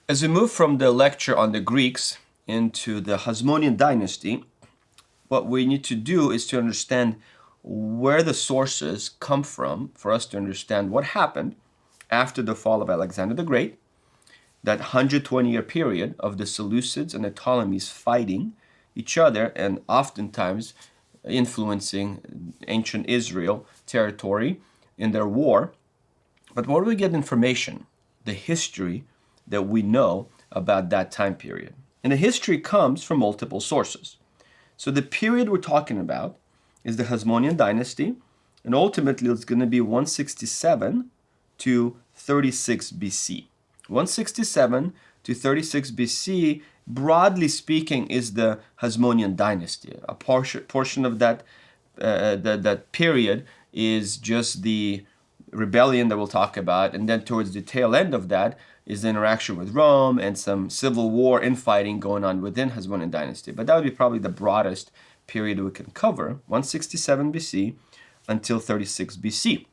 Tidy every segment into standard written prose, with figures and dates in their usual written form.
As we move from the lecture on the Greeks into the Hasmonean dynasty, what we need to do is to understand where the sources come from for us to understand what happened after the fall of Alexander the Great, that 120-year period of the Seleucids and the Ptolemies fighting each other and oftentimes influencing ancient Israel territory in their war. But where do we get information, the history that we know about that time period? And the history comes from multiple sources. So the period we're talking about is the Hasmonean dynasty, and ultimately it's going to be 167 to 36 BC. 167 to 36 BC, broadly speaking, is the Hasmonean dynasty. A portion of that period is just the rebellion that we'll talk about, and then towards the tail end of that is the interaction with Rome and some civil war infighting going on within Hasmonean dynasty. But that would be probably the broadest period we can cover, 167 BC until 36 BC.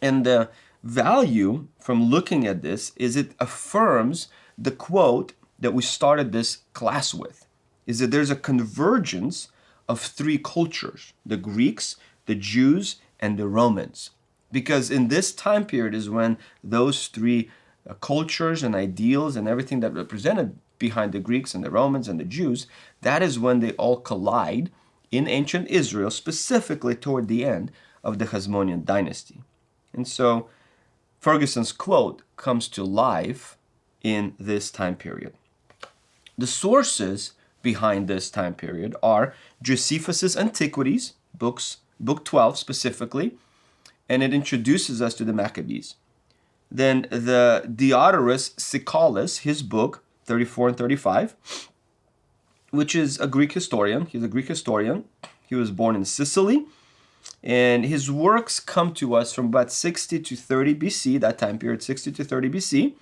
And the value from looking at this is it affirms the quote that we started this class with, is that there's a convergence of three cultures, the Greeks, the Jews, and the Romans. Because in this time period is when those three cultures and ideals and everything that represented behind the Greeks and the Romans and the Jews, that is when they all collide in ancient Israel, specifically toward the end of the Hasmonean dynasty. And so Ferguson's quote comes to life in this time period. The sources behind this time period are Josephus's Antiquities, book 12 specifically, and it introduces us to the Maccabees. Then the Diodorus Siculus, his book 34 and 35, which is a Greek historian. He's a Greek historian. He was born in Sicily, and his works come to us from about 60 to 30 BC, that time period, 60 to 30 BC.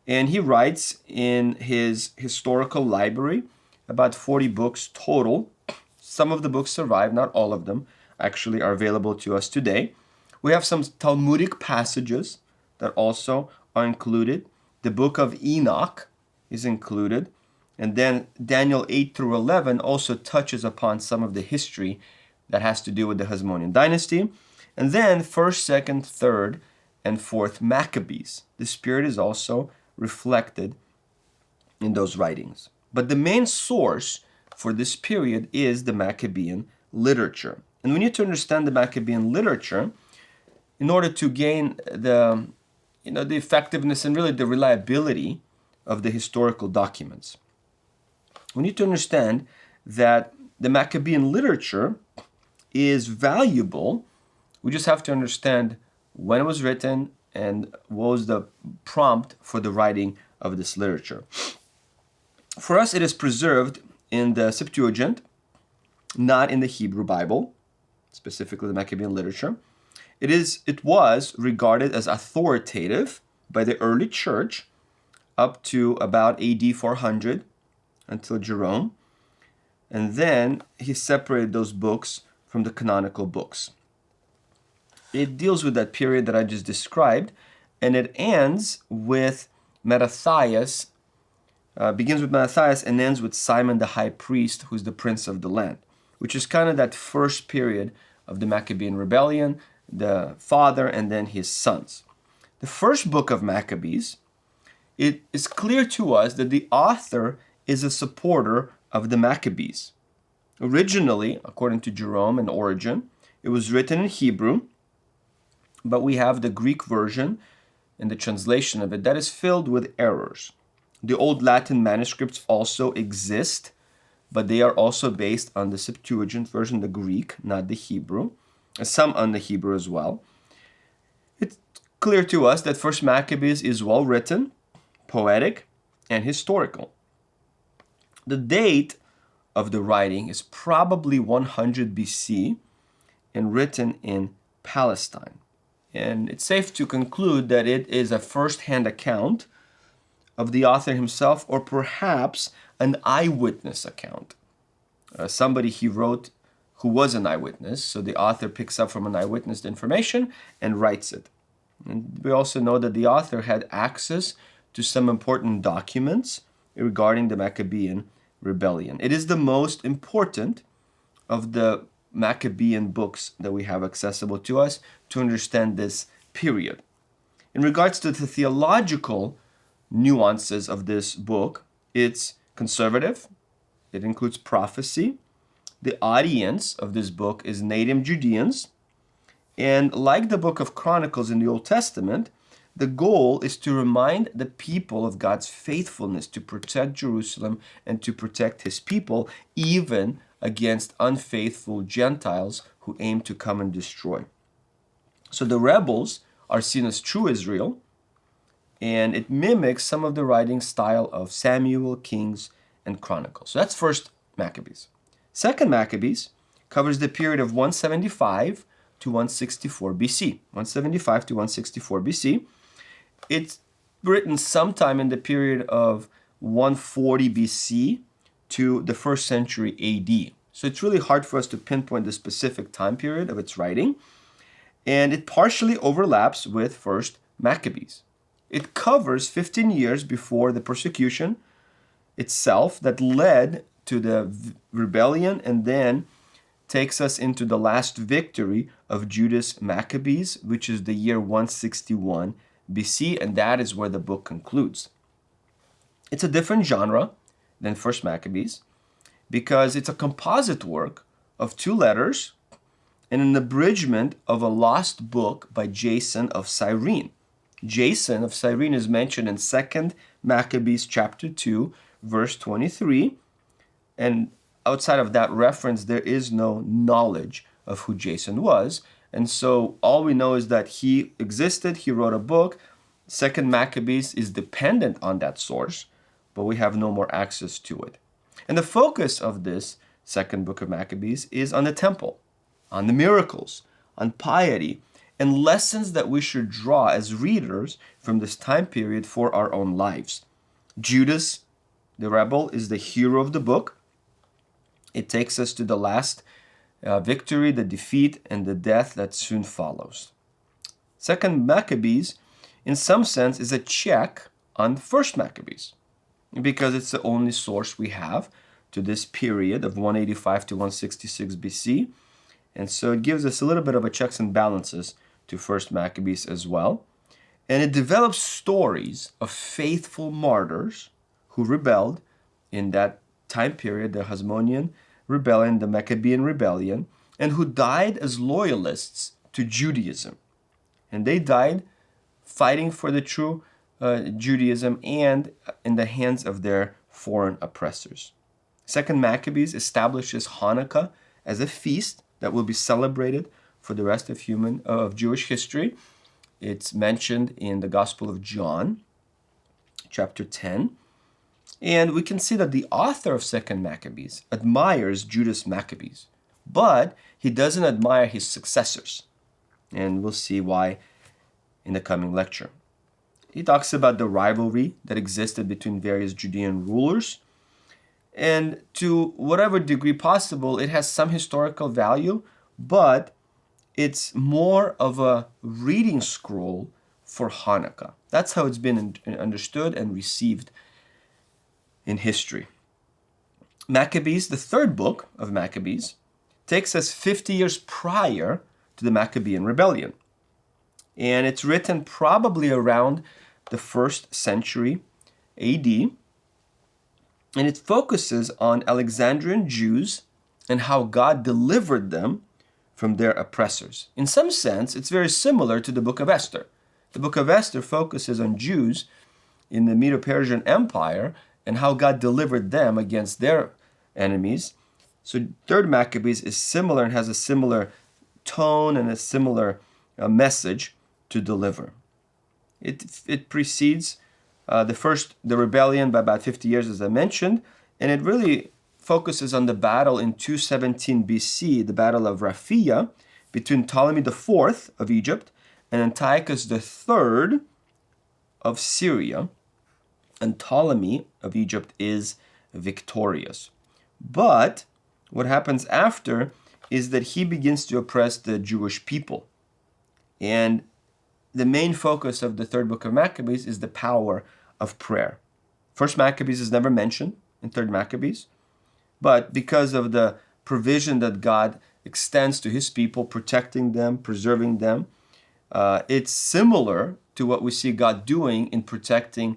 And he writes in his historical library about 40 books total. Some of the books survive, not all of them actually are available to us today. We have some Talmudic passages that also are included. The book of Enoch is included. And then Daniel 8 through 11 also touches upon some of the history that has to do with the Hasmonean dynasty. And then 1st, 2nd, 3rd, and 4th Maccabees. The spirit is also reflected in those writings. But the main source for this period is the Maccabean literature. And we need to understand the Maccabean literature in order to gain the effectiveness and really the reliability of the historical documents. We need to understand that the Maccabean literature is valuable. We just have to understand when it was written and what was the prompt for the writing of this literature. For us, it is preserved in the Septuagint, not in the Hebrew Bible, specifically the Maccabean literature. It was regarded as authoritative by the early church up to about AD 400 until Jerome. And then he separated those books from the canonical books. It deals with that period that I just described, and it ends with Mattathias, begins with Mattathias and ends with Simon the high priest, who's the prince of the land, which is kind of that first period of the Maccabean rebellion, the father and then his sons. The first book of Maccabees, it is clear to us that the author is a supporter of the Maccabees. Originally, according to Jerome and Origen, it was written in Hebrew, but we have the Greek version and the translation of it that is filled with errors. The Old Latin manuscripts also exist, but they are also based on the Septuagint version, the Greek, not the Hebrew, and some on the Hebrew as well. It's clear to us that First Maccabees is well written, poetic, and historical. The date of the writing is probably 100 BC and written in Palestine. And it's safe to conclude that it is a first-hand account of the author himself, or perhaps an eyewitness account. Somebody he wrote who was an eyewitness, so the author picks up from an eyewitness information and writes it. And we also know that the author had access to some important documents regarding the Maccabean rebellion. It is the most important of the Maccabean books that we have accessible to us to understand this period. In regards to the theological nuances of this book, it's conservative, it includes prophecy. The audience of this book is native Judeans, and like the book of Chronicles in the Old Testament, the goal is to remind the people of God's faithfulness to protect Jerusalem and to protect his people, even against unfaithful Gentiles who aim to come and destroy. So the rebels are seen as true Israel, and it mimics some of the writing style of Samuel, Kings, and Chronicles. So that's first Maccabees. Second Maccabees covers the period of 175 to 164 BC. 175 to 164 BC. It's written sometime in the period of 140 BC to the first century AD. So it's really hard for us to pinpoint the specific time period of its writing, and it partially overlaps with first Maccabees. It covers 15 years before the persecution itself that led to the rebellion and then takes us into the last victory of Judas Maccabees, which is the year 161 BC, and that is where the book concludes. It's a different genre than First Maccabees because it's a composite work of two letters and an abridgment of a lost book by Jason of Cyrene. Jason of Cyrene is mentioned in 2 Maccabees chapter 2, verse 23, and outside of that reference, there is no knowledge of who Jason was. And so all we know is that he existed, he wrote a book. 2 Maccabees is dependent on that source, but we have no more access to it. And the focus of this second book of Maccabees is on the temple, on the miracles, on piety, and lessons that we should draw as readers from this time period for our own lives. Judas, the rebel, is the hero of the book. It takes us to the last victory, the defeat, and the death that soon follows. Second Maccabees, in some sense, is a check on First Maccabees because it's the only source we have to this period of 185 to 166 BC. And so it gives us a little bit of a checks and balances to First Maccabees as well. And it develops stories of faithful martyrs who rebelled in that time period, the Hasmonean rebellion, the Maccabean rebellion, and who died as loyalists to Judaism. And they died fighting for the true Judaism and in the hands of their foreign oppressors. Second Maccabees establishes Hanukkah as a feast that will be celebrated for the rest of Jewish history. It's mentioned in the Gospel of John, chapter 10. And we can see that the author of Second Maccabees admires Judas Maccabeus, but he doesn't admire his successors. And we'll see why in the coming lecture. He talks about the rivalry that existed between various Judean rulers. And to whatever degree possible, it has some historical value, but it's more of a reading scroll for Hanukkah. That's how it's been understood and received in history. Maccabees, the third book of Maccabees, takes us 50 years prior to the Maccabean rebellion. And it's written probably around the 1st century AD. And it focuses on Alexandrian Jews and how God delivered them from their oppressors. In some sense, it's very similar to the book of Esther. The book of Esther focuses on Jews in the Medo-Persian Empire and how God delivered them against their enemies. So third Maccabees is similar and has a similar tone and a similar message to deliver. It precedes the rebellion by about 50 years, as I mentioned, and it really focuses on the battle in 217 BC, the Battle of Raphia, between Ptolemy IV of Egypt and Antiochus III of Syria. And Ptolemy of Egypt is victorious. But what happens after is that he begins to oppress the Jewish people. And the main focus of the third book of Maccabees is the power of prayer. First Maccabees is never mentioned in Third Maccabees, but because of the provision that God extends to his people, protecting them, preserving them, it's similar to what we see God doing in protecting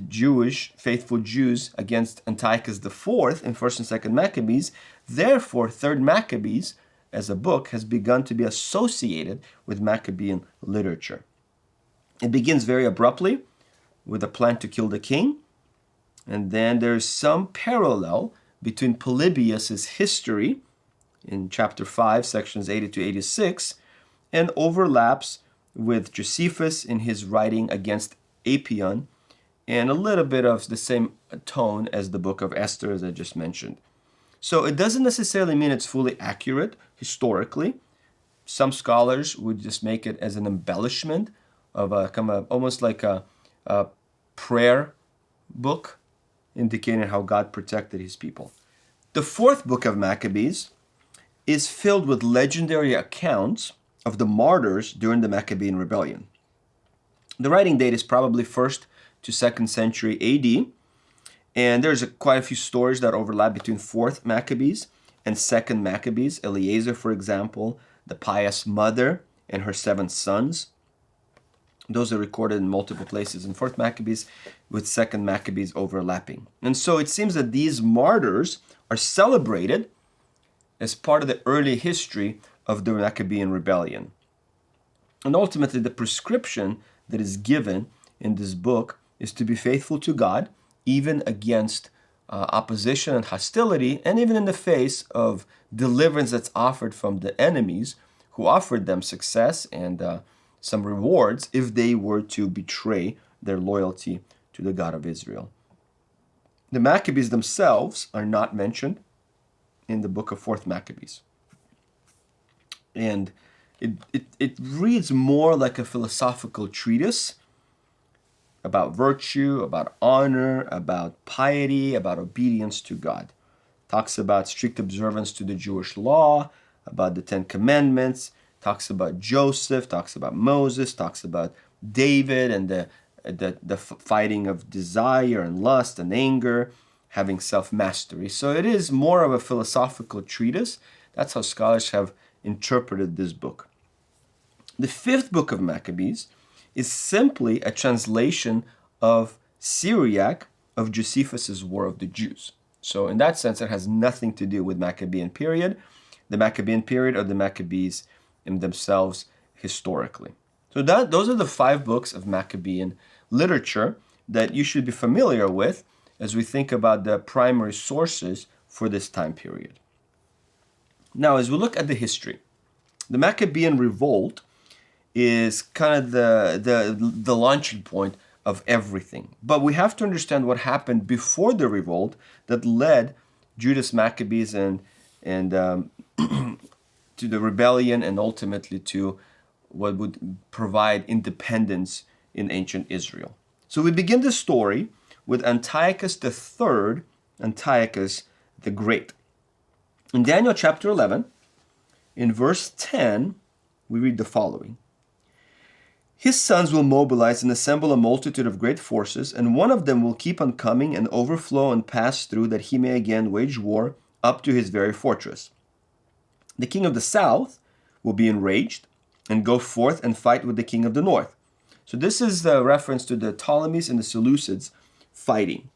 Jewish, faithful Jews against Antiochus IV in 1st and 2nd Maccabees. Therefore, 3rd Maccabees as a book has begun to be associated with Maccabean literature. It begins very abruptly with a plan to kill the king, and then there's some parallel between Polybius's history in chapter 5, sections 80 to 86, and overlaps with Josephus in his writing against Apion, and a little bit of the same tone as the book of Esther, as I just mentioned. So it doesn't necessarily mean it's fully accurate historically. Some scholars would just make it as an embellishment of a kind of almost like a prayer book indicating how God protected his people. The 4th book of Maccabees is filled with legendary accounts of the martyrs during the Maccabean rebellion. The writing date is probably 1st to 2nd century AD, and there's quite a few stories that overlap between 4th Maccabees and 2nd Maccabees. Eleazar, for example, the pious mother and her 7 sons. Those are recorded in multiple places in 4th Maccabees, with 2nd Maccabees overlapping. And so it seems that these martyrs are celebrated as part of the early history of the Maccabean rebellion. And ultimately, the prescription that is given in this book is to be faithful to God, even against opposition and hostility, and even in the face of deliverance that's offered from the enemies who offered them success and some rewards if they were to betray their loyalty to the God of Israel. The Maccabees themselves are not mentioned in the book of 4th Maccabees. And it reads more like a philosophical treatise about virtue, about honor, about piety, about obedience to God. Talks about strict observance to the Jewish law, about the 10 Commandments, talks about Joseph, talks about Moses, talks about David and the fighting of desire and lust and anger, having self-mastery. So it is more of a philosophical treatise. That's how scholars have interpreted this book. The 5th book of Maccabees is simply a translation of Syriac of Josephus's War of the Jews. So in that sense, it has nothing to do with Maccabean period, the Maccabean period, or the Maccabees in themselves historically. So those are the 5 books of Maccabean literature that you should be familiar with as we think about the primary sources for this time period. Now, as we look at the history, the Maccabean revolt is kind of the launching point of everything. But we have to understand what happened before the revolt that led Judas Maccabees and to the rebellion and ultimately to what would provide independence in ancient Israel. So we begin the story with Antiochus III, Antiochus the Great. In Daniel chapter 11, in verse 10, we read the following. His sons will mobilize and assemble a multitude of great forces, and one of them will keep on coming and overflow and pass through, that he may again wage war up to his very fortress. The king of the south will be enraged and go forth and fight with the king of the north. So this is the reference to the Ptolemies and the Seleucids fighting.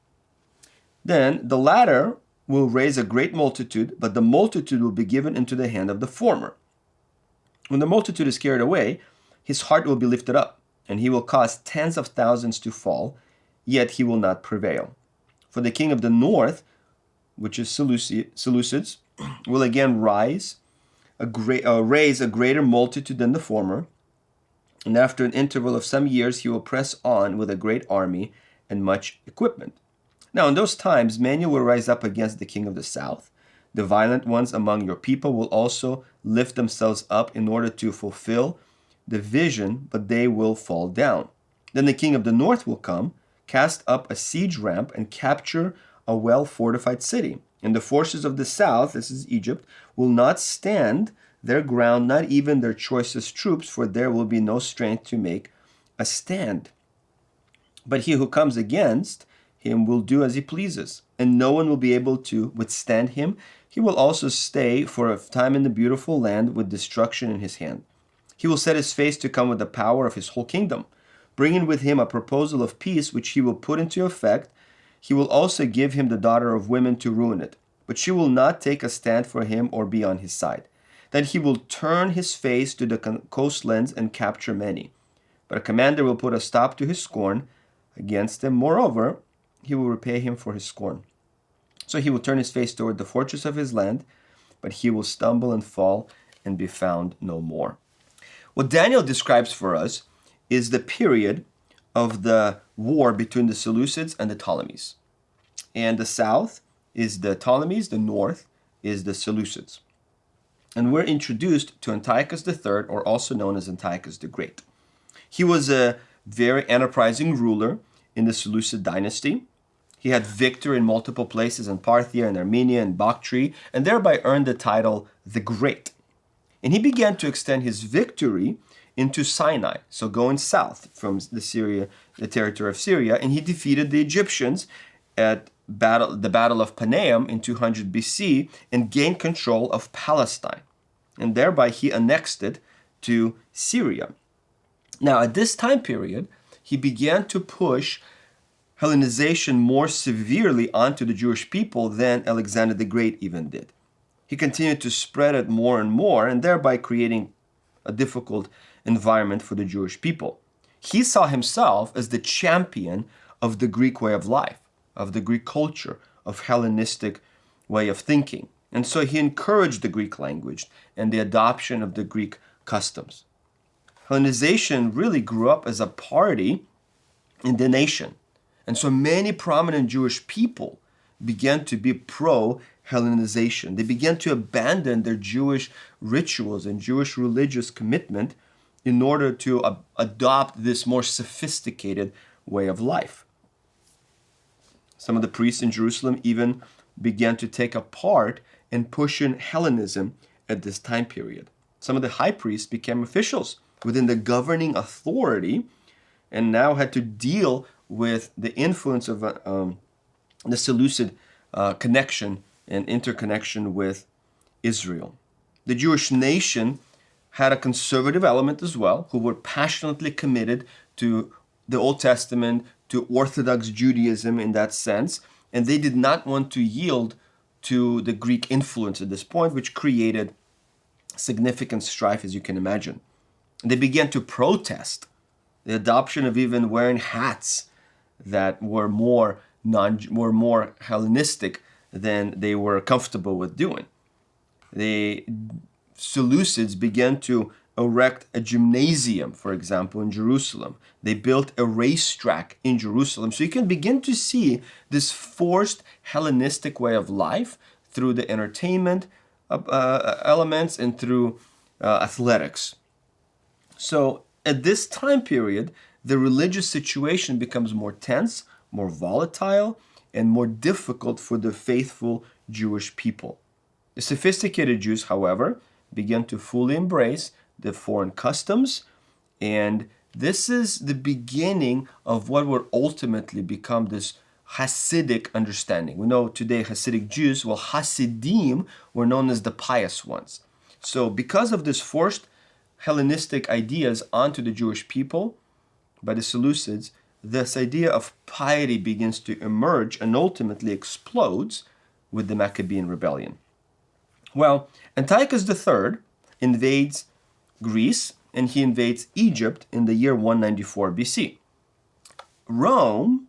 Then the latter will raise a great multitude, but the multitude will be given into the hand of the former. When the multitude is carried away, his heart will be lifted up, and he will cause tens of thousands to fall, yet he will not prevail. For the king of the north, which is Seleucids, will again raise a greater multitude than the former, and after an interval of some years he will press on with a great army and much equipment. Now in those times many will rise up against the king of the south. The violent ones among your people will also lift themselves up in order to fulfill the vision, but they will fall down. Then the king of the north will come, cast up a siege ramp, and capture a well-fortified city. And the forces of the south, this is Egypt, will not stand their ground, not even their choicest troops, for there will be no strength to make a stand. But he who comes against him will do as he pleases, and no one will be able to withstand him. He will also stay for a time in the beautiful land with destruction in his hand. He will set his face to come with the power of his whole kingdom, bringing with him a proposal of peace which he will put into effect. He will also give him the daughter of women to ruin it, but she will not take a stand for him or be on his side. Then he will turn his face to the coastlands and capture many. But a commander will put a stop to his scorn against him. Moreover, he will repay him for his scorn. So he will turn his face toward the fortress of his land, but he will stumble and fall and be found no more. What Daniel describes for us is the period of the war between the Seleucids and the Ptolemies. And the south is the Ptolemies, the north is the Seleucids. And we're introduced to Antiochus III, or also known as Antiochus the Great. He was a very enterprising ruler in the Seleucid dynasty. He had victory in multiple places in Parthia and Armenia and Bactria, and thereby earned the title the Great. And he began to extend his victory into Sinai, so going south from the territory of Syria, and he defeated the Egyptians at the Battle of Paneum in 200 BC and gained control of Palestine. And thereby he annexed it to Syria. Now, at this time period, he began to push Hellenization more severely onto the Jewish people than Alexander the Great even did. He continued to spread it more and more, and thereby creating a difficult environment for the Jewish people. He saw himself as the champion of the Greek way of life, of the Greek culture, of Hellenistic way of thinking. And so he encouraged the Greek language and the adoption of the Greek customs. Hellenization really grew up as a party in the nation. And so many prominent Jewish people began to be pro-Hellenization. They began to abandon their Jewish rituals and Jewish religious commitment in order to adopt this more sophisticated way of life. Some of the priests in Jerusalem even began to take a part in pushing Hellenism at this time period. Some of the high priests became officials within the governing authority and now had to deal with the influence of the Seleucid connection and interconnection with Israel. The Jewish nation had a conservative element as well, who were passionately committed to the Old Testament, to Orthodox Judaism in that sense, and they did not want to yield to the Greek influence at this point, which created significant strife, as you can imagine. They began to protest the adoption of even wearing hats that were more Hellenistic than they were comfortable with doing. The Seleucids began to erect a gymnasium, for example, in Jerusalem. They built a racetrack in Jerusalem. So you can begin to see this forced Hellenistic way of life through the entertainment elements and through athletics. So at this time period, the religious situation becomes more tense, more volatile, and more difficult for the faithful Jewish people. The sophisticated Jews, however, began to fully embrace the foreign customs, and this is the beginning of what would ultimately become this Hasidic understanding. We know today Hasidic Jews, well, Hasidim were known as the pious ones. So because of this forced Hellenistic ideas onto the Jewish people by the Seleucids, this idea of piety begins to emerge and ultimately explodes with the Maccabean rebellion. Well, Antiochus III invades Greece and he invades Egypt in the year 194 BC. Rome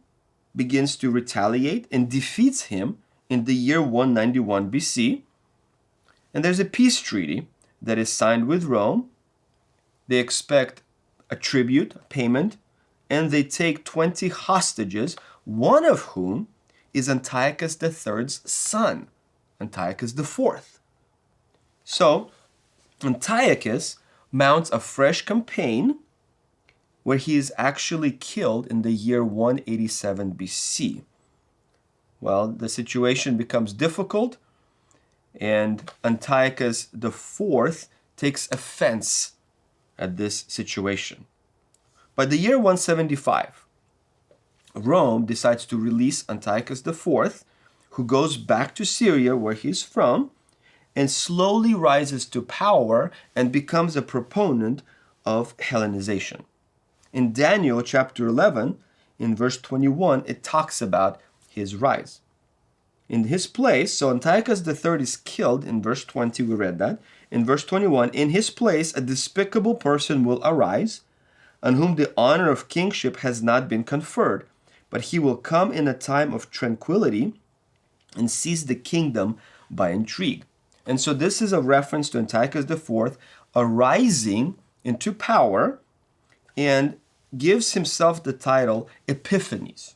begins to retaliate and defeats him in the year 191 BC. And there's a peace treaty that is signed with Rome. They expect a tribute, a payment, and they take 20 hostages, one of whom is Antiochus III's son, Antiochus IV. So, Antiochus mounts a fresh campaign where he is actually killed in the year 187 BC. Well, the situation becomes difficult, and Antiochus IV takes offense at this situation. By the year 175, Rome decides to release Antiochus IV, who goes back to Syria, where he's from, and slowly rises to power and becomes a proponent of Hellenization. In Daniel chapter 11, in verse 21, it talks about his rise. In his place, so Antiochus III is killed, in verse 20 we read that. In verse 21, in his place a despicable person will arise, on whom the honor of kingship has not been conferred, but he will come in a time of tranquility and seize the kingdom by intrigue. And so this is a reference to Antiochus IV arising into power and gives himself the title Epiphanes,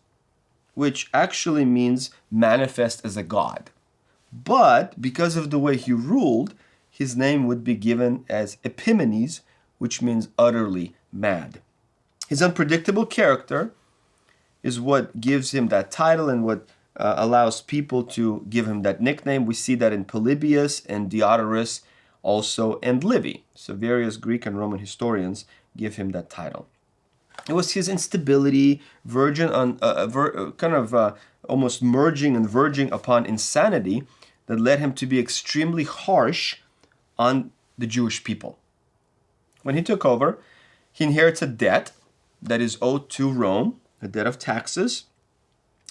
which actually means manifest as a god. But because of the way he ruled, his name would be given as Epimanes, which means utterly mad. His unpredictable character is what gives him that title and what allows people to give him that nickname. We see that in Polybius and Diodorus also, and Livy. So various Greek and Roman historians give him that title. It was his instability, almost merging and verging upon insanity, that led him to be extremely harsh on the Jewish people. When he took over, he inherits a debt that is owed to Rome, a debt of taxes.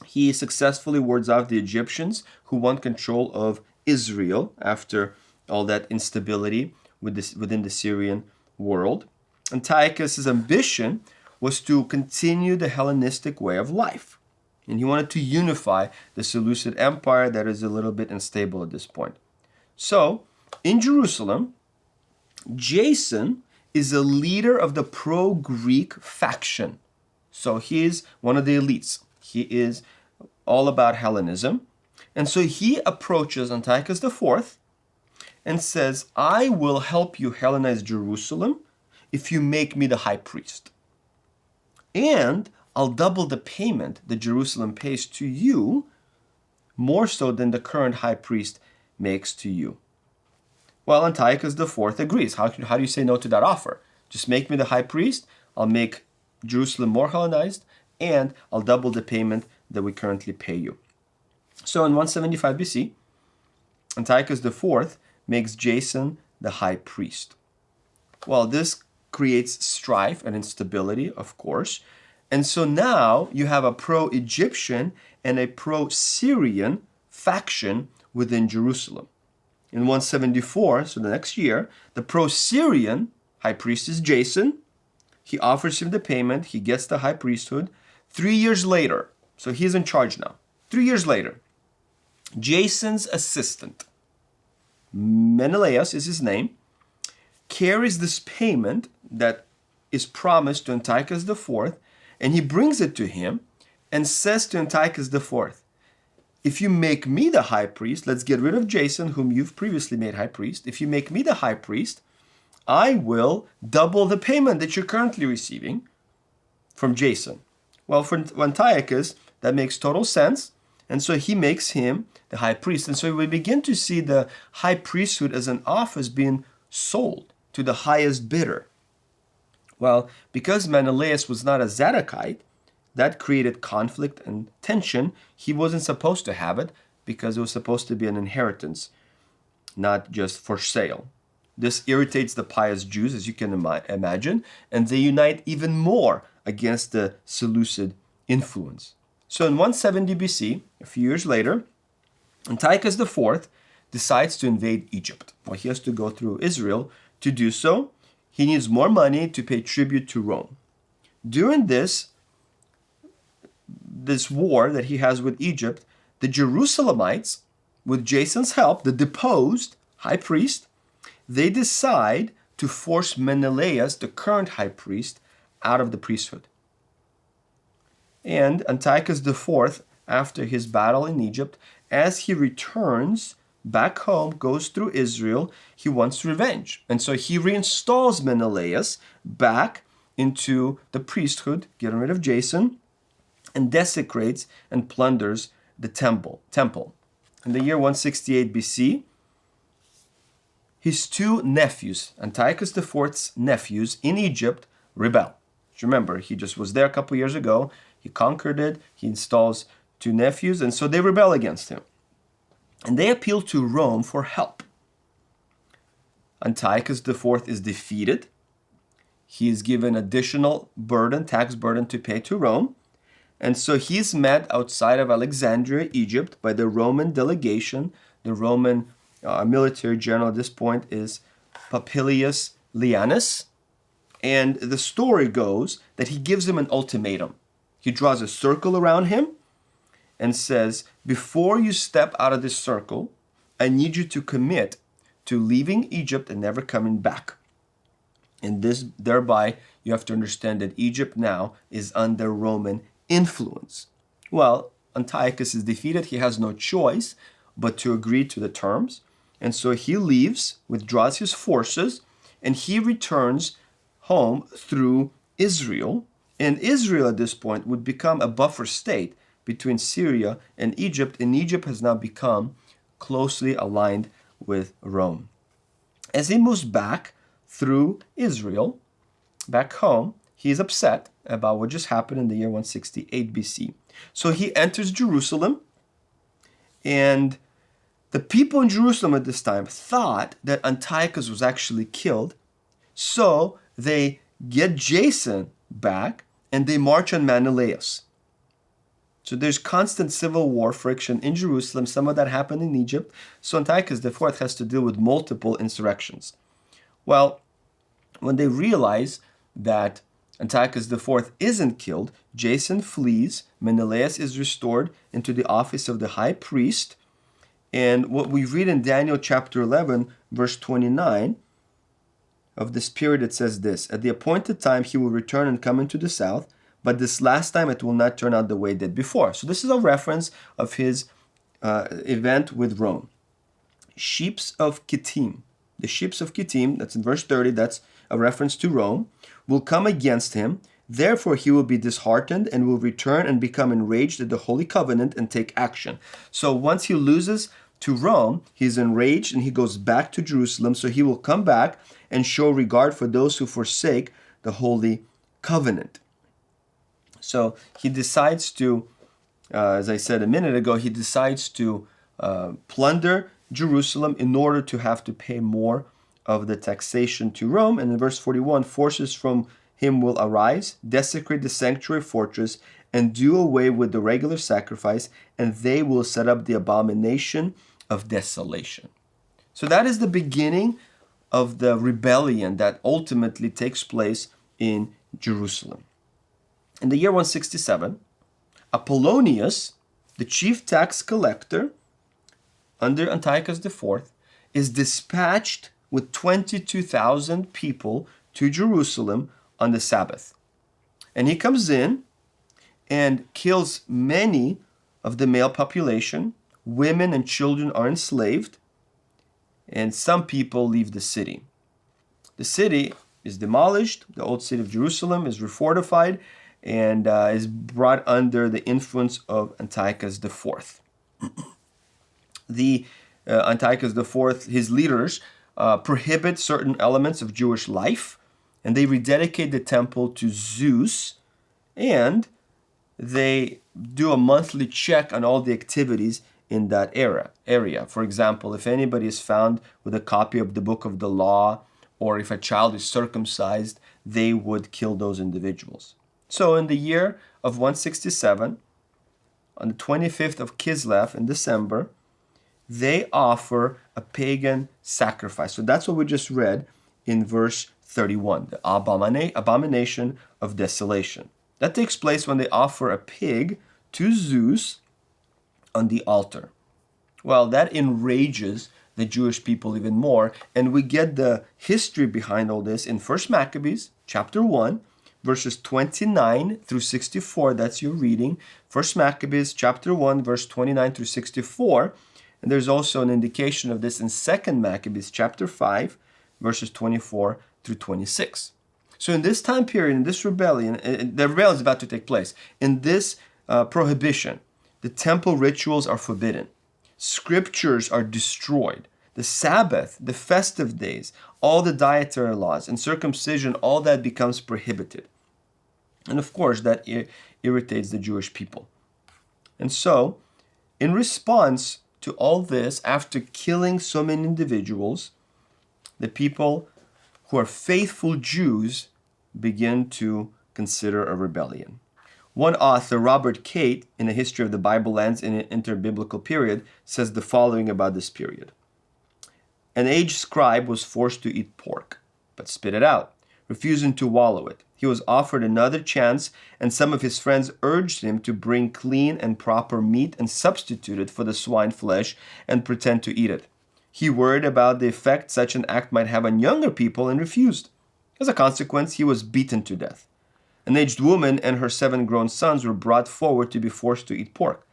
He successfully wards off the Egyptians who want control of Israel after all that instability within the Syrian world. Antiochus' ambition was to continue the Hellenistic way of life. And he wanted to unify the Seleucid Empire that is a little bit unstable at this point. So, in Jerusalem, Jason is a leader of the pro-Greek faction. So he is one of the elites. He is all about Hellenism. And so he approaches Antiochus IV and says, I will help you Hellenize Jerusalem if you make me the high priest. And I'll double the payment that Jerusalem pays to you, more so than the current high priest makes to you. Well, Antiochus IV agrees. How do you say no to that offer? Just make me the high priest, I'll make Jerusalem more Hellenized, and I'll double the payment that we currently pay you. So in 175 BC, Antiochus IV makes Jason the high priest. Well, this creates strife and instability, of course. And so now you have a pro-Egyptian and a pro-Syrian faction within Jerusalem. In 174, so the next year, the pro-Syrian high priest is Jason. He offers him the payment. He gets the high priesthood. 3 years later, so he's in charge now. 3 years later, Jason's assistant, Menelaus is his name, carries this payment that is promised to Antiochus IV, and he brings it to him and says to Antiochus IV, if you make me the high priest, let's get rid of Jason, whom you've previously made high priest. If you make me the high priest, I will double the payment that you're currently receiving from Jason. Well, for Antiochus, that makes total sense. And so he makes him the high priest. And so we begin to see the high priesthood as an office being sold to the highest bidder. Well, because Menelaus was not a Zadokite, that created conflict and tension. He wasn't supposed to have it because it was supposed to be an inheritance, not just for sale. This irritates the pious Jews, as you can imagine, and they unite even more against the Seleucid influence. So in 170 BC, a few years later, Antiochus IV decides to invade Egypt. Well, he has to go through Israel. To do so, he needs more money to pay tribute to Rome. During this war that he has with Egypt, the Jerusalemites, with Jason's help, the deposed high priest, they decide to force Menelaus, the current high priest, out of the priesthood. And Antiochus IV, after his battle in Egypt, as he returns back home, goes through Israel, he wants revenge. And so he reinstalls Menelaus back into the priesthood, getting rid of Jason, and desecrates and plunders the temple. In the year 168 BC, his two nephews, Antiochus IV's nephews in Egypt, rebel. Remember, he just was there a couple years ago. He conquered it. He installs two nephews, and so they rebel against him. And they appeal to Rome for help. Antiochus IV is defeated. He is given additional burden, tax burden to pay to Rome. And so he's met outside of Alexandria, Egypt, by the Roman delegation. The Roman military general at this point is Popilius Lianus. And the story goes that he gives him an ultimatum. He draws a circle around him and says, before you step out of this circle, I need you to commit to leaving Egypt and never coming back. And thereby, you have to understand that Egypt now is under Roman influence. Well, Antiochus is defeated. He has no choice but to agree to the terms. And so he leaves, withdraws his forces, and he returns home through Israel. And Israel at this point would become a buffer state between Syria and Egypt. And Egypt has now become closely aligned with Rome. As he moves back through Israel, back home, he is upset about what just happened in the year 168 BC. So he enters Jerusalem, and the people in Jerusalem at this time thought that Antiochus was actually killed. So they get Jason back and they march on Menelaus. So there's constant civil war friction in Jerusalem. Some of that happened in Egypt. So Antiochus IV has to deal with multiple insurrections. Well, when they realize that Antiochus IV isn't killed, Jason flees. Menelaus is restored into the office of the high priest. And what we read in Daniel chapter 11, verse 29, of this period, it says this: at the appointed time he will return and come into the south, but this last time it will not turn out the way it did before. So this is a reference of his event with Rome. Sheeps of Kittim, the sheeps of Kittim, that's in verse 30, that's a reference to Rome, will come against him. Therefore he will be disheartened and will return and become enraged at the Holy Covenant and take action. So once he loses to Rome, he's enraged and he goes back to Jerusalem. So he will come back and show regard for those who forsake the Holy Covenant. So he decides to, as I said a minute ago, he decides to plunder Jerusalem in order to have to pay more of the taxation to Rome. And in verse 41, forces from him will arise, desecrate the sanctuary fortress, and do away with the regular sacrifice, and they will set up the abomination of desolation. So that is the beginning of the rebellion that ultimately takes place in Jerusalem. In the year 167, Apollonius, the chief tax collector under Antiochus IV, is dispatched with 22,000 people to Jerusalem on the Sabbath. And he comes in and kills many of the male population. Women and children are enslaved, and some people leave the city. The city is demolished. The old city of Jerusalem is refortified and is brought under the influence of Antiochus IV. Antiochus IV, his leaders, prohibit certain elements of Jewish life, and they rededicate the temple to Zeus, and they do a monthly check on all the activities in that area. For example, if anybody is found with a copy of the book of the law, or if a child is circumcised, they would kill those individuals. So in the year of 167, on the 25th of Kislev in December, they offer a pagan sacrifice. So that's what we just read in verse 31, the abomination of desolation. That takes place when they offer a pig to Zeus on the altar. Well, that enrages the Jewish people even more, and we get the history behind all this in 1 Maccabees chapter 1, verses 29 through 64. That's your reading. 1 Maccabees chapter 1, verse 29 through 64. And there's also an indication of this in 2 Maccabees chapter 5, verses 24 through 26. So in this time period, in this rebellion, the rebellion is about to take place. In this prohibition, the temple rituals are forbidden. Scriptures are destroyed. The Sabbath, the festive days, all the dietary laws and circumcision, all that becomes prohibited. And of course, that irritates the Jewish people. And so, in response to all this, after killing so many individuals, the people who are faithful Jews begin to consider a rebellion. One author, Robert Cate, in A History of the Bible Lands in an Interbiblical Period, says the following about this period. An aged scribe was forced to eat pork, but spit it out, refusing to wallow it. He was offered another chance, and some of his friends urged him to bring clean and proper meat and substitute it for the swine flesh and pretend to eat it. He worried about the effect such an act might have on younger people and refused. As a consequence, he was beaten to death. An aged woman and her 7 grown sons were brought forward to be forced to eat pork.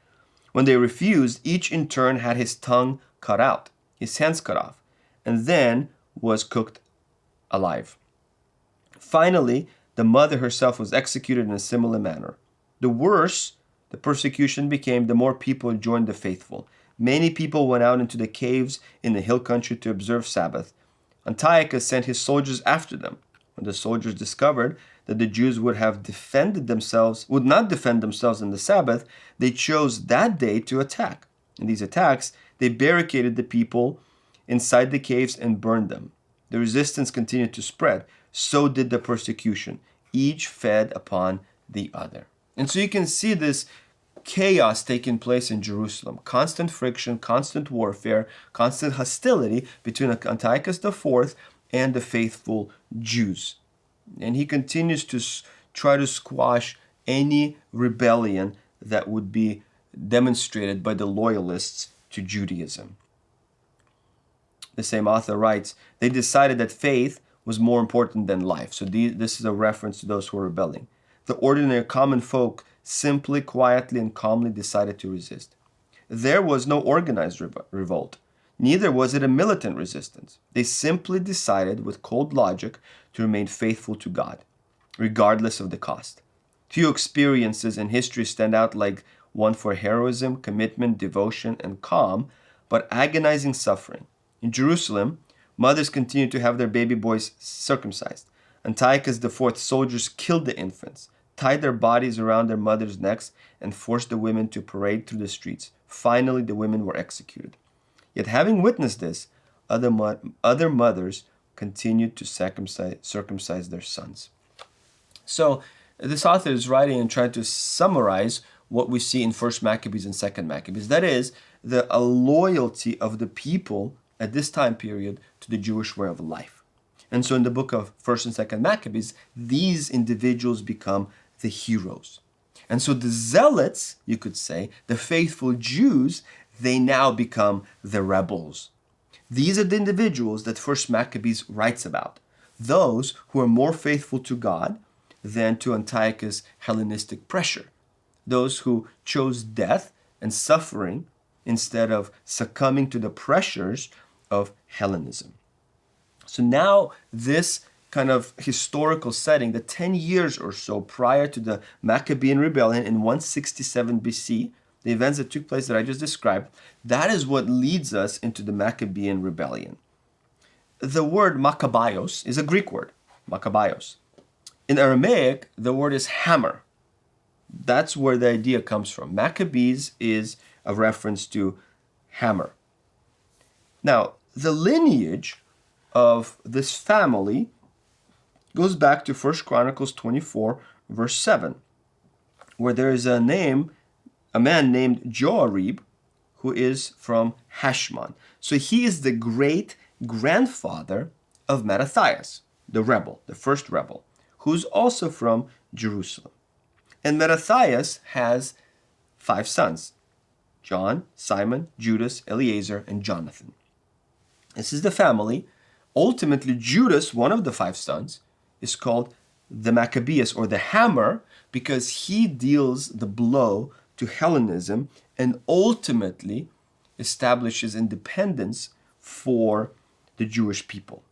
When they refused, each in turn had his tongue cut out, his hands cut off, and then was cooked alive. Finally, the mother herself was executed in a similar manner. The worse the persecution became, the more people joined the faithful. Many people went out into the caves in the hill country to observe Sabbath. Antiochus sent his soldiers after them. When the soldiers discovered that the Jews would not defend themselves on the Sabbath, they chose that day to attack. In these attacks, they barricaded the people inside the caves and burned them. The resistance continued to spread. So did the persecution. Each fed upon the other. And so you can see this chaos taking place in Jerusalem. Constant friction, constant warfare, constant hostility between Antiochus IV and the faithful Jews. And he continues to try to squash any rebellion that would be demonstrated by the loyalists to Judaism. The same author writes, they decided that faith was more important than life. So this is a reference to those who were rebelling. The ordinary common folk simply, quietly, and calmly decided to resist. There was no organized revolt. Neither was it a militant resistance. They simply decided with cold logic to remain faithful to God, regardless of the cost. Few experiences in history stand out like one for heroism, commitment, devotion, and calm, but agonizing suffering. In Jerusalem, mothers continued to have their baby boys circumcised. Antiochus IV soldiers killed the infants, tied their bodies around their mothers' necks, and forced the women to parade through the streets. Finally, the women were executed. Yet having witnessed this, other mothers continued to circumcise their sons. So this author is writing and trying to summarize what we see in 1st Maccabees and 2nd Maccabees. That is, the loyalty of the people at this time period to the Jewish way of life. And so in the book of 1st and 2nd Maccabees, these individuals become the heroes. And so the zealots, you could say, the faithful Jews, they now become the rebels. These are the individuals that 1st Maccabees writes about, those who are more faithful to God than to Antiochus' Hellenistic pressure, those who chose death and suffering instead of succumbing to the pressures of Hellenism. So now this kind of historical setting, the 10 years or so prior to the Maccabean rebellion in 167 BC, the events that took place that I just described, that is what leads us into the Maccabean rebellion. The word Maccabeus is a Greek word, Maccabeus. In Aramaic, the word is hammer. That's where the idea comes from. Maccabees is a reference to hammer. Now, the lineage of this family goes back to 1 Chronicles 24, verse 7, where there is a man named Joarib, who is from Hashmon. So he is the great-grandfather of Mattathias, the rebel, the first rebel, who's also from Jerusalem. And Mattathias has 5 sons: John, Simon, Judas, Eleazar, and Jonathan. This is the family. Ultimately, Judas, one of the 5 sons, is called the Maccabeus, or the hammer, because he deals the blow to Hellenism and ultimately establishes independence for the Jewish people.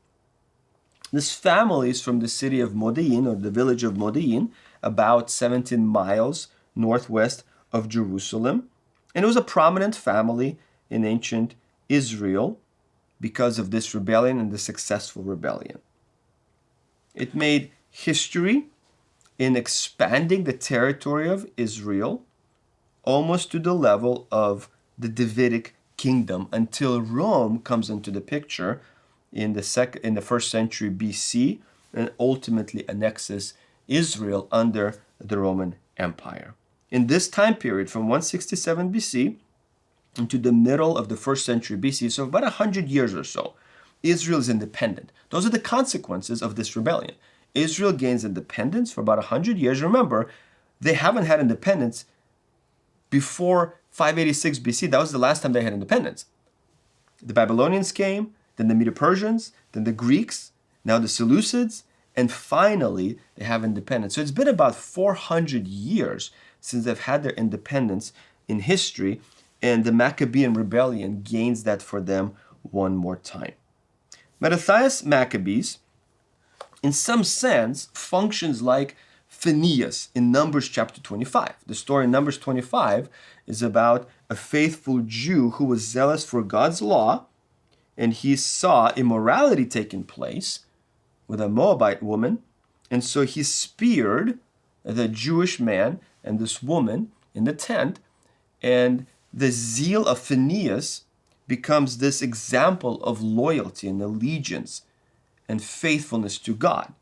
This family is from the city of Modi'in, or the village of Modi'in, about 17 miles northwest of Jerusalem. And it was a prominent family in ancient Israel because of this rebellion and the successful rebellion. It made history in expanding the territory of Israel almost to the level of the Davidic kingdom until Rome comes into the picture in the first century BC and ultimately annexes Israel under the Roman Empire. In this time period, from 167 BC into the middle of the first century BC, so about 100 years or so, Israel is independent. Those are the consequences of this rebellion. Israel gains independence for about 100 years. Remember, they haven't had independence before 586 BC. That was the last time they had independence. The Babylonians came, then the Medo-Persians, then the Greeks, now the Seleucids, and finally they have independence. So it's been about 400 years since they've had their independence in history, and the Maccabean rebellion gains that for them one more time. Mattathias Maccabees, in some sense, functions like Phineas in Numbers chapter 25. The story in Numbers 25 is about a faithful Jew who was zealous for God's law, and he saw immorality taking place with a Moabite woman, and so he speared the Jewish man and this woman in the tent, and the zeal of Phineas becomes this example of loyalty and allegiance and faithfulness to God.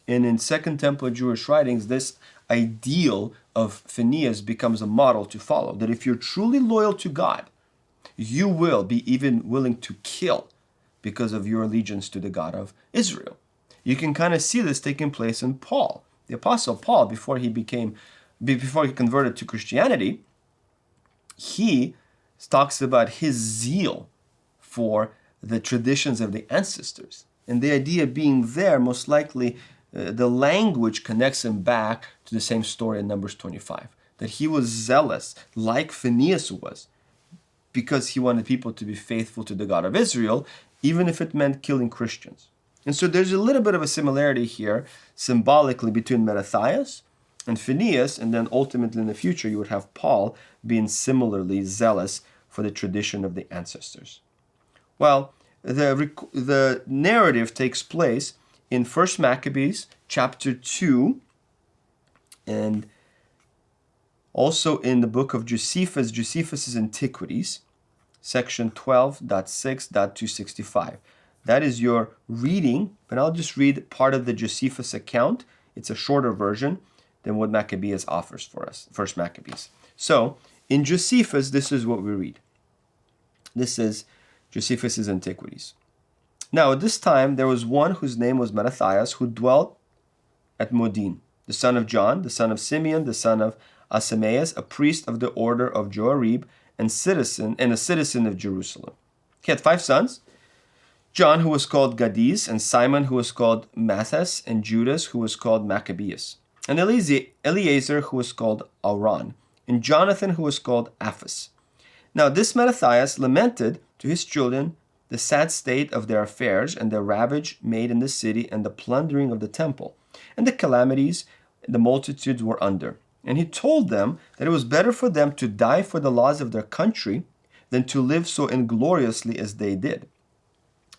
And in Second Temple Jewish writings, this ideal of Phineas becomes a model to follow, that if you're truly loyal to God, you will be even willing to kill because of your allegiance to the God of Israel. You can kind of see this taking place in Paul. The Apostle Paul, before he converted to Christianity, he talks about his zeal for the traditions of the ancestors. And the idea being there, most likely, the language connects him back to the same story in Numbers 25, that he was zealous, like Phineas was, because he wanted people to be faithful to the God of Israel, even if it meant killing Christians. And so there's a little bit of a similarity here, symbolically, between Mattathias and Phineas, and then ultimately in the future you would have Paul being similarly zealous for the tradition of the ancestors. Well, the narrative takes place in 1 Maccabees chapter 2, and also in the book of Josephus' Antiquities, section 12.6.265. That is your reading, but I'll just read part of the Josephus account. It's a shorter version than what Maccabeus offers for us, 1 Maccabees. So, in Josephus, this is what we read. This is Josephus' Antiquities. Now, at this time, there was one whose name was Mattathias, who dwelt at Modin, the son of John, the son of Simeon, the son of Asamaeus, a priest of the order of Joarib, and a citizen of Jerusalem. He had 5 sons, John, who was called Gadiz, and Simon, who was called Matthias, and Judas, who was called Maccabeus, and Eliezer, who was called Auran, and Jonathan, who was called Aphas. Now this Mattathias lamented to his children the sad state of their affairs, and the ravage made in the city, and the plundering of the temple, and the calamities the multitudes were under. And he told them that it was better for them to die for the laws of their country than to live so ingloriously as they did.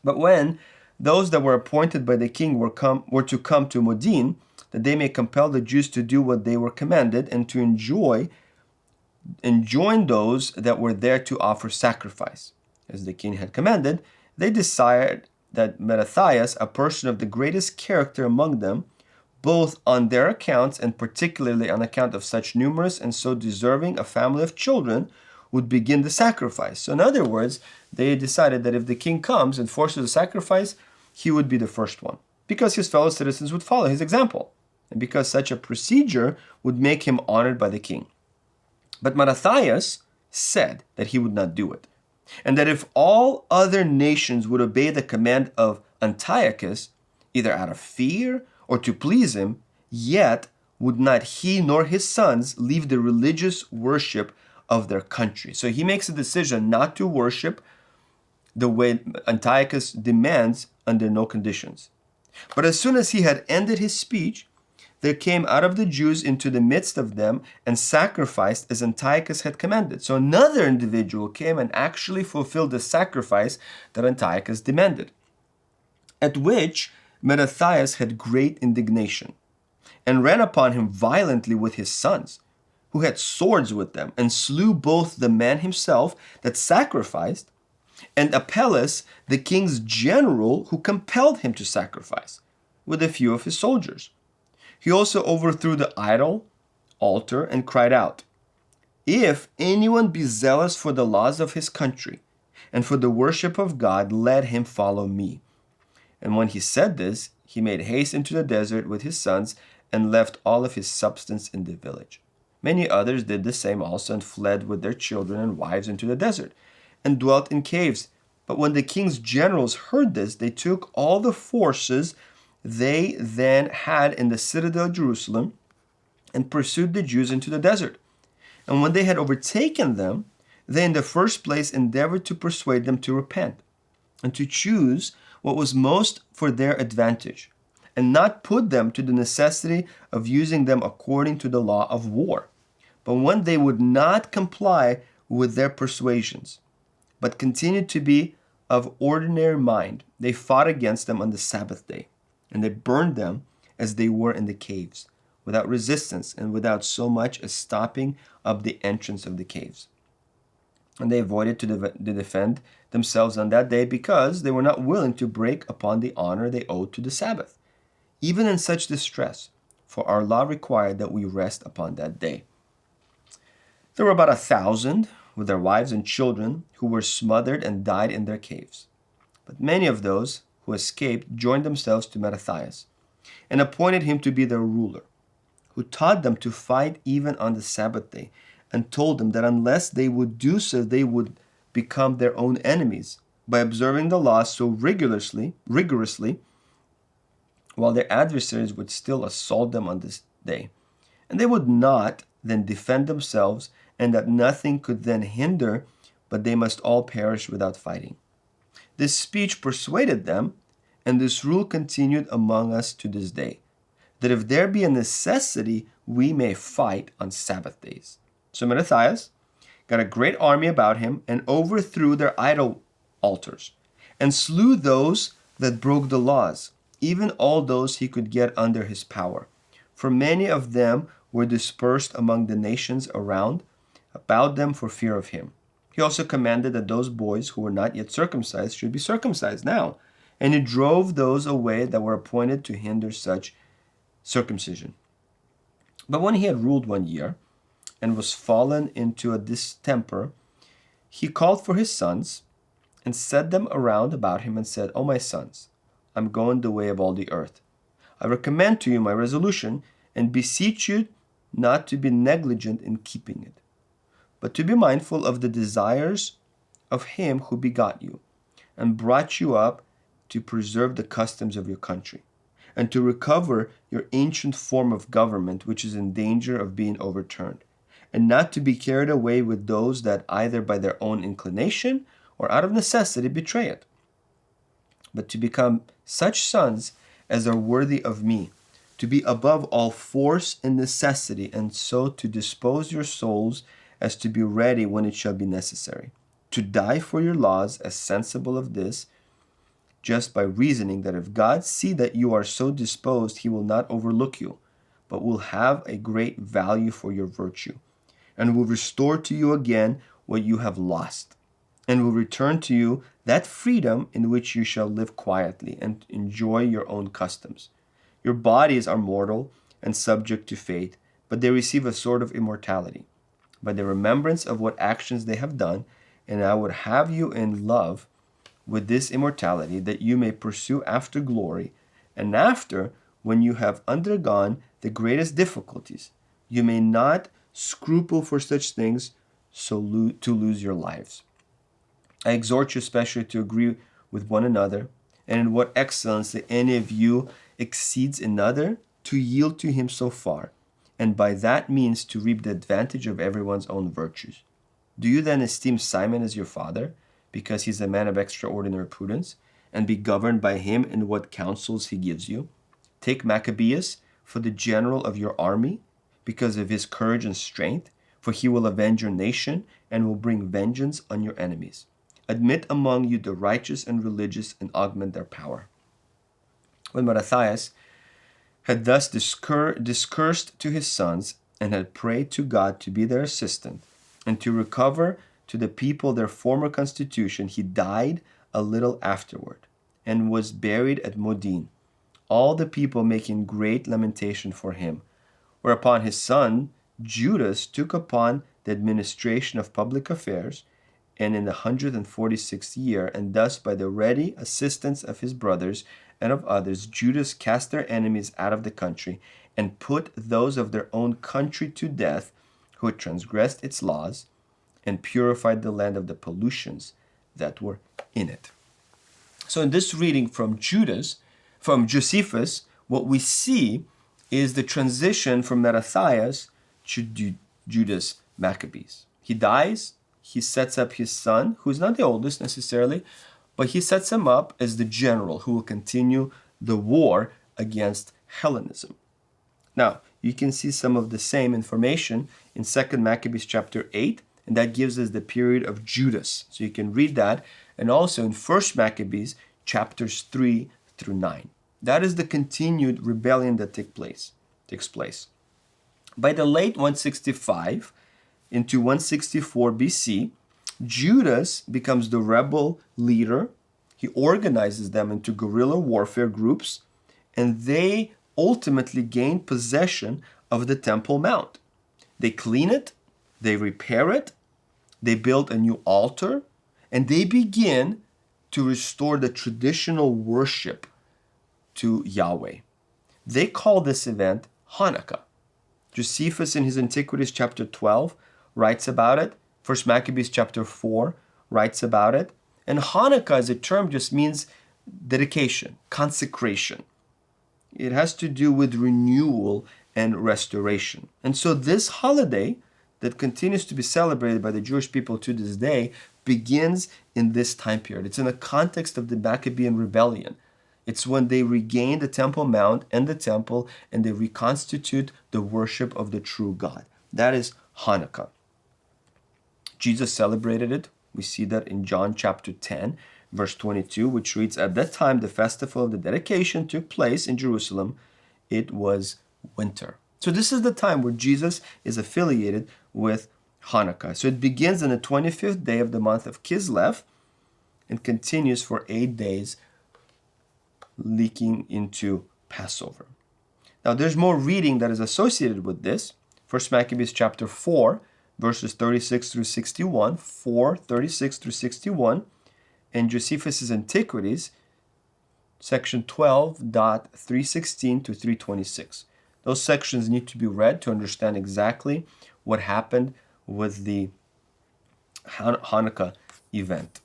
But when those that were appointed by the king were to come to Modin, that they may compel the Jews to do what they were commanded, and to enjoin those that were there to offer sacrifice, as the king had commanded, they desired that Mattathias, a person of the greatest character among them, both on their accounts and particularly on account of such numerous and so deserving a family of children, would begin the sacrifice. So in other words, they decided that if the king comes and forces a sacrifice, he would be the first one, because his fellow citizens would follow his example, and because such a procedure would make him honored by the king. But Mattathias said that he would not do it, and that if all other nations would obey the command of Antiochus, either out of fear or to please him, yet would not he nor his sons leave the religious worship of their country. So he makes a decision not to worship the way Antiochus demands under no conditions. But as soon as he had ended his speech, there came out of the Jews into the midst of them and sacrificed as Antiochus had commanded. So another individual came and actually fulfilled the sacrifice that Antiochus demanded, at which Mattathias had great indignation. and ran upon him violently with his sons, who had swords with them, and slew both the man himself that sacrificed, and Apelles, the king's general, who compelled him to sacrifice, with a few of his soldiers. He also overthrew the idol altar and cried out, "If anyone be zealous for the laws of his country and for the worship of God, let him follow me." And when he said this, he made haste into the desert with his sons and left all of his substance in the village. Many others did the same also and fled with their children and wives into the desert and dwelt in caves. But when the king's generals heard this, they took all the forces they then had in the citadel of Jerusalem and pursued the Jews into the desert. And when they had overtaken them, they in the first place endeavored to persuade them to repent and to choose what was most for their advantage, and not put them to the necessity of using them according to the law of war. But when they would not comply with their persuasions, but continued to be of ordinary mind, they fought against them on the Sabbath day, and they burned them as they were in the caves, without resistance and without so much as stopping up the entrance of the caves. And they avoided to defend themselves on that day because they were not willing to break upon the honor they owed to the Sabbath, even in such distress, for our law required that we rest upon that day. There were about 1,000 with their wives and children who were smothered and died in their caves. But many of those who escaped joined themselves to Mattathias and appointed him to be their ruler, who taught them to fight even on the Sabbath day, and told them that unless they would do so, they would become their own enemies by observing the law so rigorously, while their adversaries would still assault them on this day. And they would not then defend themselves, and that nothing could then hinder, but they must all perish without fighting. This speech persuaded them, and this rule continued among us to this day, that if there be a necessity, we may fight on Sabbath days. So Mattathias got a great army about him and overthrew their idol altars and slew those that broke the laws, even all those he could get under his power. For many of them were dispersed among the nations around about them for fear of him. He also commanded that those boys who were not yet circumcised should be circumcised now, and he drove those away that were appointed to hinder such circumcision. But when he had ruled 1 year, and was fallen into a distemper, he called for his sons and set them around about him and said, "O my sons, I am going the way of all the earth. I recommend to you my resolution and beseech you not to be negligent in keeping it, but to be mindful of the desires of him who begot you and brought you up to preserve the customs of your country, and to recover your ancient form of government, which is in danger of being overturned, and not to be carried away with those that either by their own inclination or out of necessity betray it, but to become such sons as are worthy of me, to be above all force and necessity, and so to dispose your souls as to be ready when it shall be necessary, to die for your laws as sensible of this, just by reasoning that if God see that you are so disposed, he will not overlook you, but will have a great value for your virtue, and will restore to you again what you have lost, and will return to you that freedom in which you shall live quietly and enjoy your own customs. Your bodies are mortal and subject to fate, but they receive a sort of immortality by the remembrance of what actions they have done, and I would have you in love with this immortality, that you may pursue after glory, and after, when you have undergone the greatest difficulties, you may not scruple for such things, so to lose your lives. I exhort you especially to agree with one another, and in what excellency any of you exceeds another, to yield to him so far, and by that means to reap the advantage of everyone's own virtues. Do you then esteem Simon as your father, because he is a man of extraordinary prudence, and be governed by him in what counsels he gives you? Take Maccabeus for the general of your army, because of his courage and strength, for he will avenge your nation and will bring vengeance on your enemies. Admit among you the righteous and religious and augment their power." When Mattathias had thus discoursed to his sons and had prayed to God to be their assistant and to recover to the people their former constitution, he died a little afterward and was buried at Modin, all the people making great lamentation for him. Whereupon his son Judas took upon the administration of public affairs, and in the 146th year, and thus by the ready assistance of his brothers and of others, Judas cast their enemies out of the country, and put those of their own country to death who had transgressed its laws, and purified the land of the pollutions that were in it. So in this reading from Josephus, what we see is the transition from Mattathias to Judas Maccabees. He dies, he sets up his son, who's not the oldest necessarily, but he sets him up as the general who will continue the war against Hellenism. Now, you can see some of the same information in 2 Maccabees chapter 8, and that gives us the period of Judas. So you can read that, and also in 1 Maccabees chapters 3 through 9. That is the continued rebellion that takes place. By the late 165 into 164 BC, Judas becomes the rebel leader. He organizes them into guerrilla warfare groups, and they ultimately gain possession of the Temple Mount. They clean it, they repair it, they build a new altar, and they begin to restore the traditional worship to Yahweh. They call this event Hanukkah. Josephus in his Antiquities chapter 12 writes about it. 1 Maccabees chapter 4 writes about it. And Hanukkah as a term just means dedication, consecration. It has to do with renewal and restoration. And so this holiday that continues to be celebrated by the Jewish people to this day begins in this time period. It's in the context of the Maccabean rebellion. It's when they regain the Temple Mount and the temple, and they reconstitute the worship of the true God. That is Hanukkah. Jesus celebrated it. We see that in John chapter 10, verse 22, which reads, "At that time the festival of the dedication took place in Jerusalem. It was winter." So this is the time where Jesus is affiliated with Hanukkah. So it begins on the 25th day of the month of Kislev and continues for 8 days, leaking into Passover. Now there's more reading that is associated with this. 1 Maccabees chapter 4, verses 36 through 61, 4, 36 through 61, and Josephus' Antiquities, section 12.316 to 326. Those sections need to be read to understand exactly what happened with the Hanukkah event.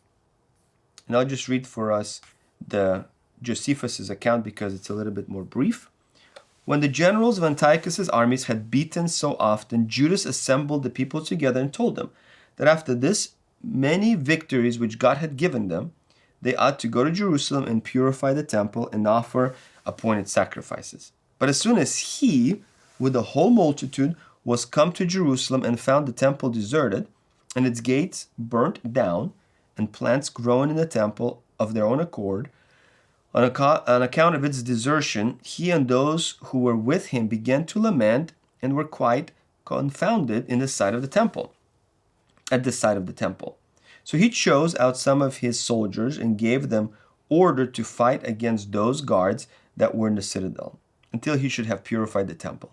And I'll just read for us the Josephus' account because it's a little bit more brief. When the generals of Antiochus' armies had beaten so often, Judas assembled the people together and told them that after this many victories which God had given them, they ought to go to Jerusalem and purify the temple and offer appointed sacrifices. But as soon as he, with the whole multitude, was come to Jerusalem and found the temple deserted, and its gates burnt down, and plants growing in the temple of their own accord, on account of its desertion, he and those who were with him began to lament and were quite confounded at the sight of the temple. So he chose out some of his soldiers and gave them order to fight against those guards that were in the citadel, until he should have purified the temple.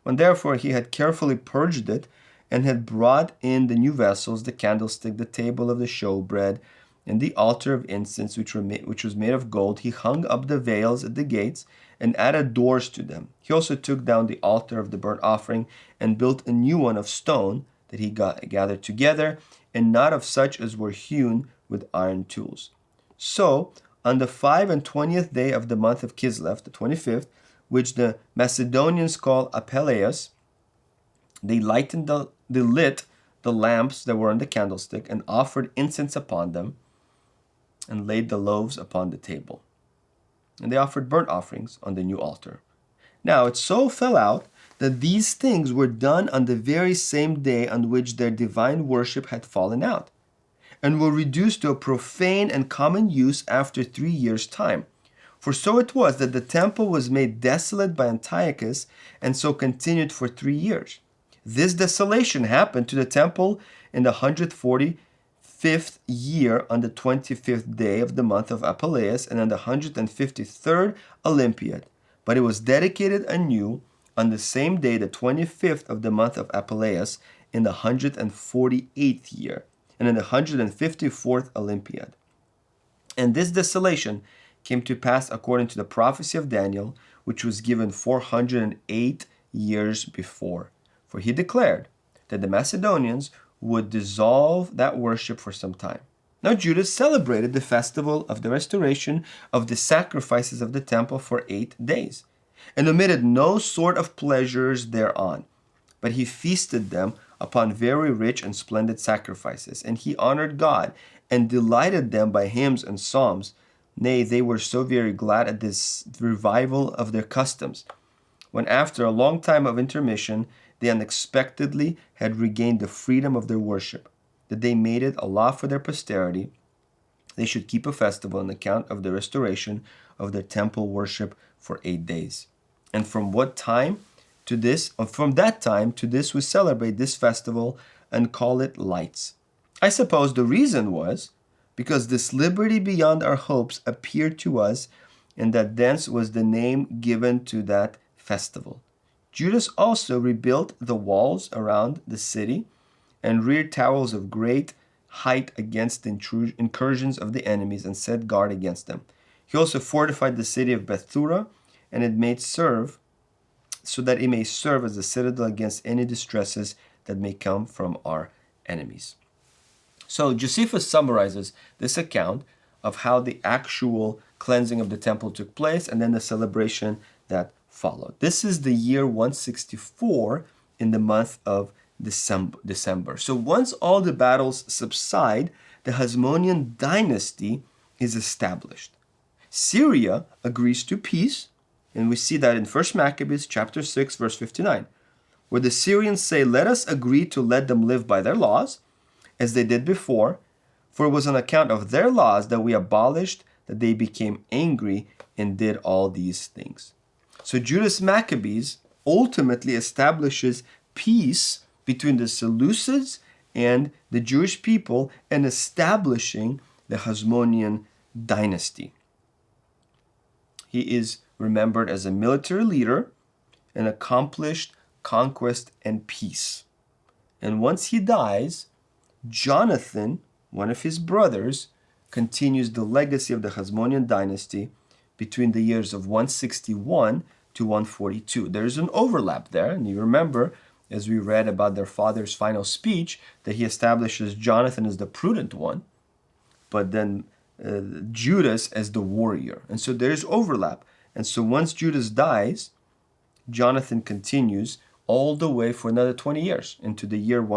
When therefore he had carefully purged it, and had brought in the new vessels, the candlestick, the table of the showbread, and the altar of incense, which was made of gold, he hung up the veils at the gates and added doors to them. He also took down the altar of the burnt offering and built a new one of stone that he gathered together, and not of such as were hewn with iron tools. So, on the 25th day of the month of Kislev, the 25th, which the Macedonians call Apeleus, they lit the lamps that were on the candlestick and offered incense upon them and laid the loaves upon the table. And they offered burnt offerings on the new altar. Now it so fell out that these things were done on the very same day on which their divine worship had fallen out, and were reduced to a profane and common use after 3 years' time. For so it was that the temple was made desolate by Antiochus, and so continued for 3 years. This desolation happened to the temple in the 145th year, on the 25th day of the month of Apuleius, and on the 153rd Olympiad. But it was dedicated anew on the same day, the 25th of the month of Apuleius, in the 148th year, and in the 154th Olympiad. And this desolation came to pass according to the prophecy of Daniel, which was given 408 years before. For he declared that the Macedonians would dissolve that worship for some time. Now Judas celebrated the festival of the restoration of the sacrifices of the temple for 8 days, and omitted no sort of pleasures thereon, but he feasted them upon very rich and splendid sacrifices, and he honored God, and delighted them by hymns and psalms. Nay, they were so very glad at this revival of their customs, when after a long time of intermission, they unexpectedly had regained the freedom of their worship, that they made it a law for their posterity, they should keep a festival on account of the restoration of their temple worship for 8 days. And from that time to this, we celebrate this festival and call it Lights. I suppose the reason was because this liberty beyond our hopes appeared to us, and that thence was the name given to that festival. Judas also rebuilt the walls around the city and reared towers of great height against the incursions of the enemies, and set guard against them. He also fortified the city of Bethura, and it made serve so that it may serve as a citadel against any distresses that may come from our enemies. So Josephus summarizes this account of how the actual cleansing of the temple took place, and then the celebration that followed. This is the year 164 in the month of December. So once all the battles subside, the Hasmonean dynasty is established. Syria agrees to peace, and we see that in 1 Maccabees chapter 6, verse 59, where the Syrians say, "Let us agree to let them live by their laws, as they did before, for it was on account of their laws that we abolished, that they became angry and did all these things." So Judas Maccabeus ultimately establishes peace between the Seleucids and the Jewish people, and establishing the Hasmonean dynasty. He is remembered as a military leader, and accomplished conquest and peace. And once he dies, Jonathan, one of his brothers, continues the legacy of the Hasmonean dynasty between the years of 161 to 142. There's an overlap there, and you remember, as we read about their father's final speech, that he establishes Jonathan as the prudent one, but then Judas as the warrior. And so there's overlap. And so once Judas dies, Jonathan continues all the way for another 20 years into the year